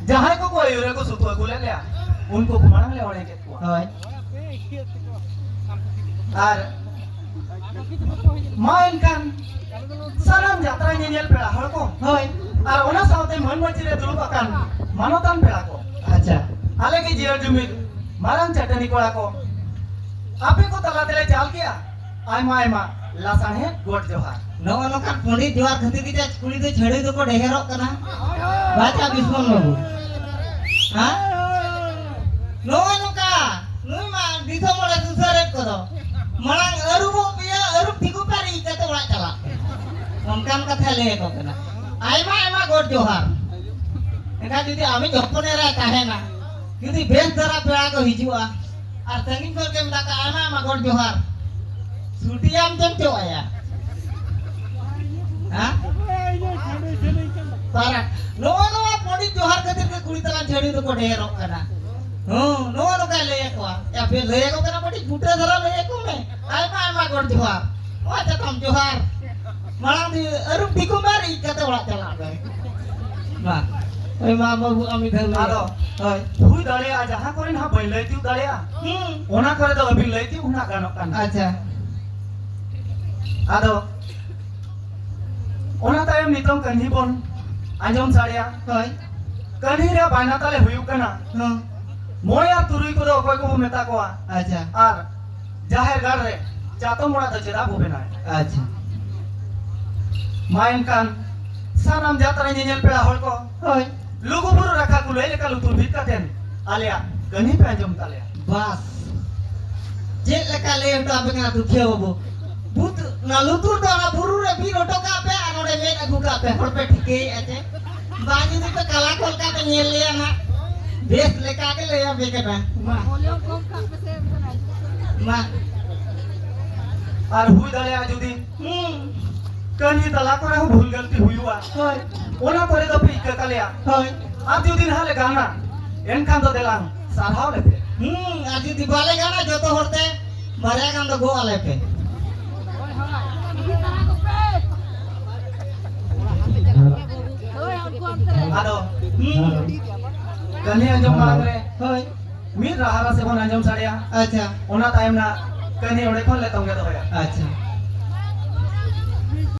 जहां को कोई रे को सुतो को ले ले उनको कुमारंग ले ओणे के को होय আর মাইন কান সালাম যাত্রা নিয়েল পেড়া হল কো হয় আর ওনা সাথে মন মচিরে দুলুক কান মানতান পেড়া কো আচ্ছা আলে কি জিয়ার জুমির মারাং চটনি কোড়া কো আপে को तला तेले चाल किया आयमा आयमा लासाण है गोट जोहार नवा नोका पुंडी जोहार खती की कुड़ी दे छेड़ी दो को ढेरो कना बाचा बिस्मन बाबू हां नवा नोका नुई मा दिसो मोले दुसरे को दो मलांग अरुबो पिया अरुब ठिकु पारी कते ओड़ा चला onkan कथा ले को कना आयमा आयमा गोट जोहार एका जुदी आमी जपने रे काहेना जुदी बेस धरा पेड़ा को हिजुआ আর তঙ্গিন করকে মিলাকা আনা আমা গোট জোহার ছুটিয়াম তেম তো আয়া হ্যাঁ তারা নো নো পড়ি জোহার খাतिर के कुड़ी तला छेड़ी तो को ढेर कना नो नो का ले को या फिर ले को कना पड़ी झूठे धरा ले को में आयमा आयमा गोट जोहार ओ अच्छा तुम जोहार मांग दी अरु टिकु मारी कते ओड़ा चला गए वाह ओय मा बाबू आमी धर आरो হয় তুই দাঁড়িয়ে যাহা করে না বইলাই তুই দাঁড়িয়ে ওনা করে তো অভি লইতি উনা গানো কান আচ্ছা আদো ওনা তায়ম নিতম কানহি বন আঞ্জম সাড়িয়া হয় কানহি রে বায়না তালে হুয়ু কানা ময় আর তুরুই কো অকয় কো মেতা কোয়া আচ্ছা আর জাহের গাড় রে চাতো মোড়া তো চেদা ববে না আচ্ছা মাইন কান সানাম যাত্রা নিয়েল পেড়া হল কো হয় lugu buru raka kulo ele kalu tur bit katen alia gani pe anjom talia bas je leka le to abe na tu kheo bo but na lutur do na buru re bi roto ka pe anore me agu ka pe hor pe thike ate baji ni pe kala kol ka pe niel le na bes leka ke le abe ke na ma আর হুই দাঁড়িয়ে যদি কানি তালা করে ভুল গলতি হুইয়া হয় ওনা করে তো পিক কালিয়া হয় আর যদি হালে গানা এনখান তো দিলাম সাধাও লেতে আজি দিবালে গানা যত হরতে মারে গান তো গো আলে पे আদো কানি আঞ্জম মারে হয় মি রাহারা সে বন আঞ্জম সাড়িয়া আচ্ছা ওনা টাইম না কানি ওড়ে কোন লে তঙ্গে তো হয় আচ্ছা